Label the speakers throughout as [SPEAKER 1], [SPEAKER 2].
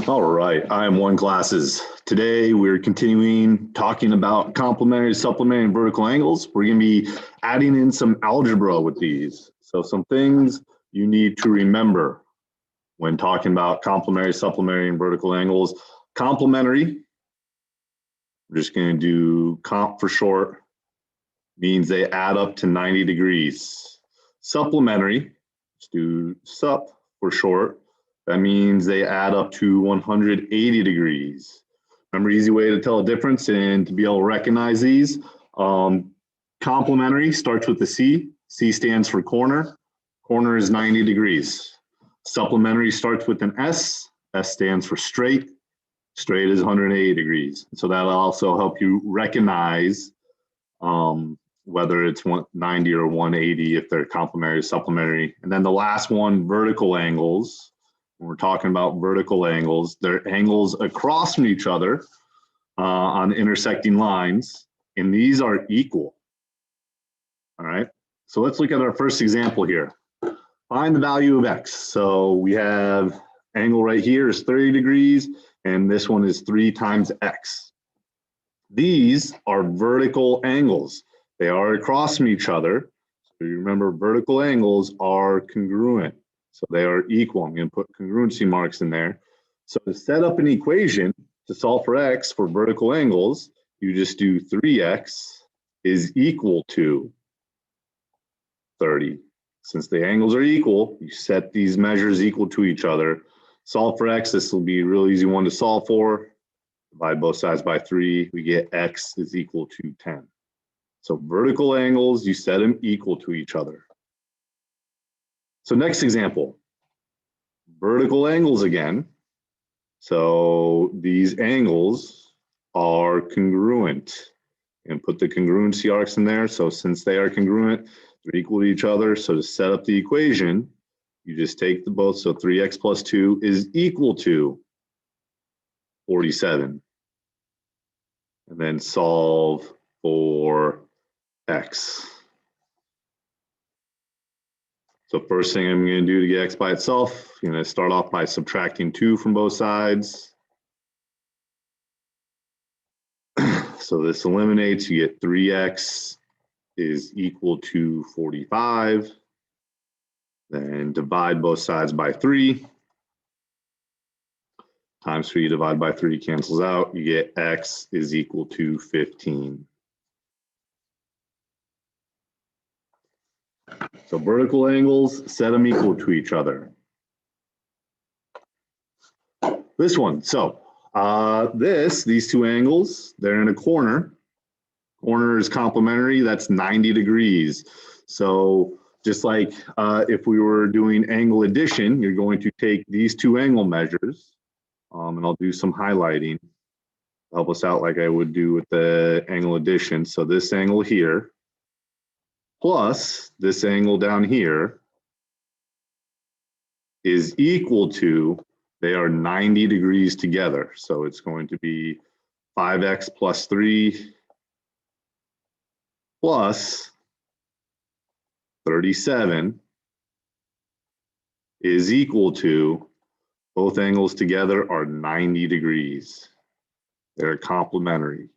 [SPEAKER 1] All right, IM1 classes. Today we're continuing talking about complementary, supplementary, and vertical angles. We're going to be adding in some algebra with these. So some things you need to remember when talking about complementary, supplementary, and vertical angles. Complementary, we're just going to do comp for short, means they add up to 90 degrees. Supplementary, let's do sup for short. That means they add up to 180 degrees. Remember, easy way to tell a difference and to be able to recognize these. Complementary starts with the C. C stands for corner. Corner is 90 degrees. Supplementary starts with an S. S stands for straight. Straight is 180 degrees. So that'll also help you recognize whether it's 190 or 180 if they're complementary or supplementary. And then the last one, vertical angles. When we're talking about vertical angles, they're angles across from each other on intersecting lines, and these are equal. All right, so let's look at our first example here. Find the value of x. So we have angle right here is 30 degrees, and this one is 3 times x. These are vertical angles. They are across from each other. So you remember vertical angles are congruent. So they are equal. I'm going to put congruency marks in there. So to set up an equation to solve for x for vertical angles, you just do 3x is equal to 30. Since the angles are equal, you set these measures equal to each other. Solve for x, this will be a real easy one to solve for. Divide both sides by 3, we get x is equal to 10. So vertical angles, you set them equal to each other. So next example, vertical angles again. So these angles are congruent, and put the congruency arcs in there. So since they are congruent, they're equal to each other. So to set up the equation, you just take the both. So 3x plus 2 is equal to 47. And then solve for x. So first thing I'm going to do to get x by itself, I'm going to start off by subtracting 2 from both sides. So this eliminates, you get 3x is equal to 45. Then divide both sides by 3. Times 3 divided by 3 cancels out. You get x is equal to 15. So vertical angles, set them equal to each other. This one, so these two angles, they're in a corner. Corner is complementary, that's 90 degrees. So just like if we were doing angle addition, you're going to take these two angle measures, and I'll do some highlighting to help us out like I would do with the angle addition. So this angle here, plus this angle down here is equal to, they are 90 degrees together. So it's going to be 5x plus 3 plus 37 is equal to, both angles together are 90 degrees. They're complementary.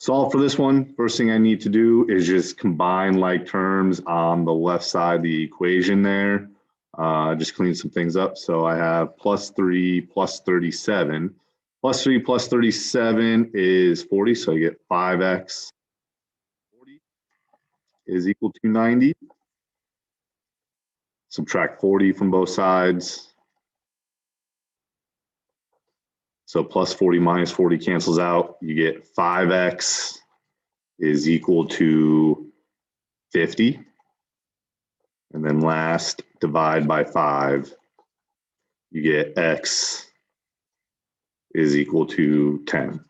[SPEAKER 1] Solve for this one, first thing I need to do is just combine like terms on the left side of the equation there. Just clean some things up. So I have plus 3 plus 37. Plus 3 plus 37 is 40, so I get 5x 40 is equal to 90. Subtract 40 from both sides. So plus 40 minus 40 cancels out. You get 5x is equal to 50. And then last, divide by 5. You get x is equal to 10.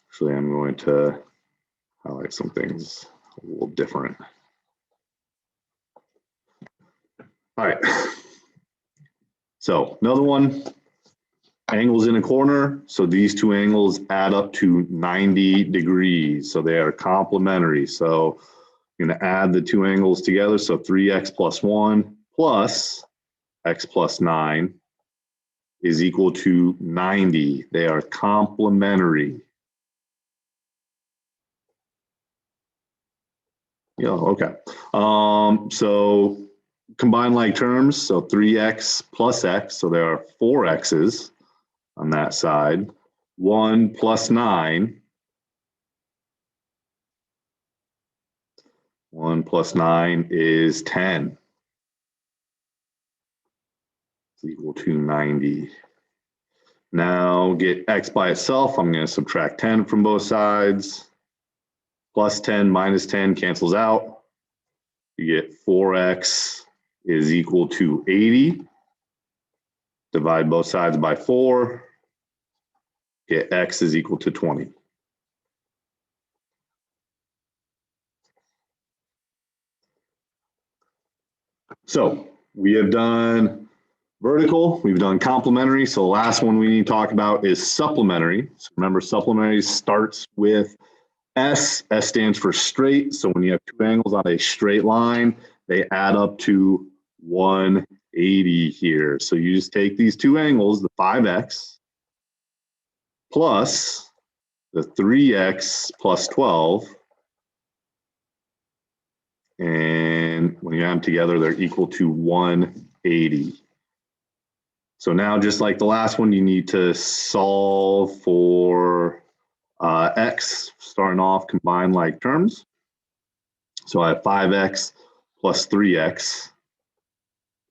[SPEAKER 1] Actually, I'm going to highlight some things a little different. All right, so another one, angles in a corner. So these two angles add up to 90 degrees. So they are complementary. So You're going to add the two angles together. So 3x plus 1 plus x plus 9 is equal to 90. They are complementary. Yeah, okay. So combine like terms. So 3x plus x. So there are 4 x's on that side. 1 plus 9. 1 plus 9 is 10. It's equal to 90. Now get x by itself. I'm going to subtract 10 from both sides. Plus 10 minus 10 cancels out. You get 4x is equal to 80. Divide both sides by 4. Get x is equal to 20. So we have done vertical, we've done complementary. So the last one we need to talk about is supplementary. So remember, supplementary starts with S. S stands for straight. So when you have two angles on a straight line, they add up to 180 here. So you just take these two angles, the 5x plus the 3x plus 12, and when you add them together, they're equal to 180. So now, just like the last one, you need to solve for x, starting off combine like terms. So I have 5x plus 3x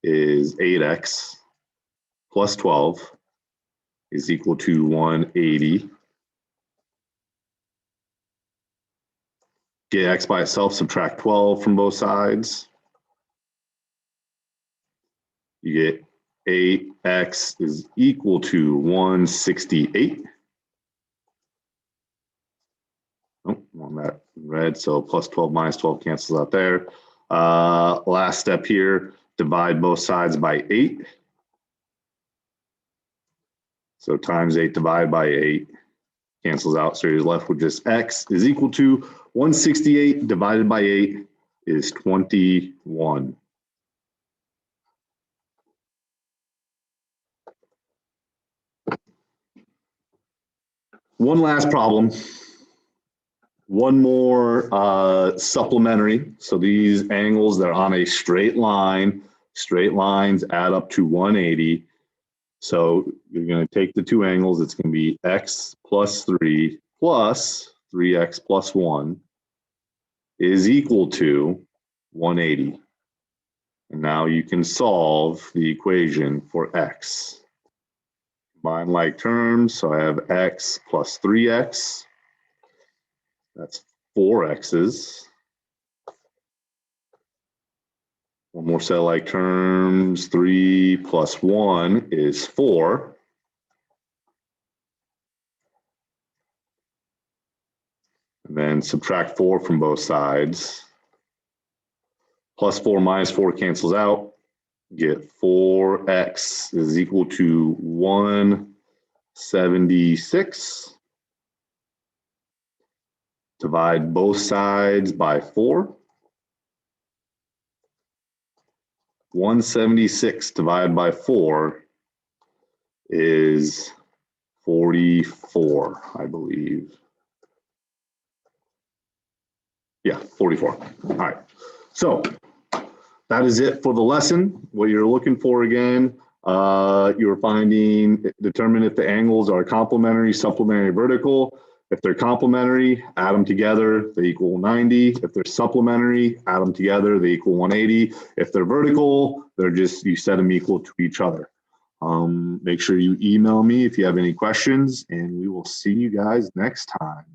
[SPEAKER 1] is 8x plus 12 is equal to 180. Get x by itself, subtract 12 from both sides. You get 8x is equal to 168. Oh, on that red, so plus 12 minus 12 cancels out there. Last step here, divide both sides by 8. So times 8 divided by 8 cancels out. So you're left with just x is equal to 168 divided by 8 is 21. One last problem. One more supplementary. So these angles, they're on a straight line. Straight lines add up to 180. So you're going to take the two angles. It's going to be x plus 3 plus 3x plus 1 is equal to 180. And now you can solve the equation for x. Combine like terms. So I have x plus 3x. That's 4 x's. One more set of like terms. 3 plus 1 is 4. And then subtract 4 from both sides. Plus 4 minus 4 cancels out. Get 4x is equal to 176. Divide both sides by 4. 176 divided by 4 is 44, I believe. Yeah, 44. All right. So that is it for the lesson. What you're looking for again, you're finding, determine if the angles are complementary, supplementary, vertical. If they're complementary, add them together, they equal 90. If they're supplementary, add them together, they equal 180. If they're vertical, they're just, you set them equal to each other. Make sure you email me if you have any questions, and we will see you guys next time.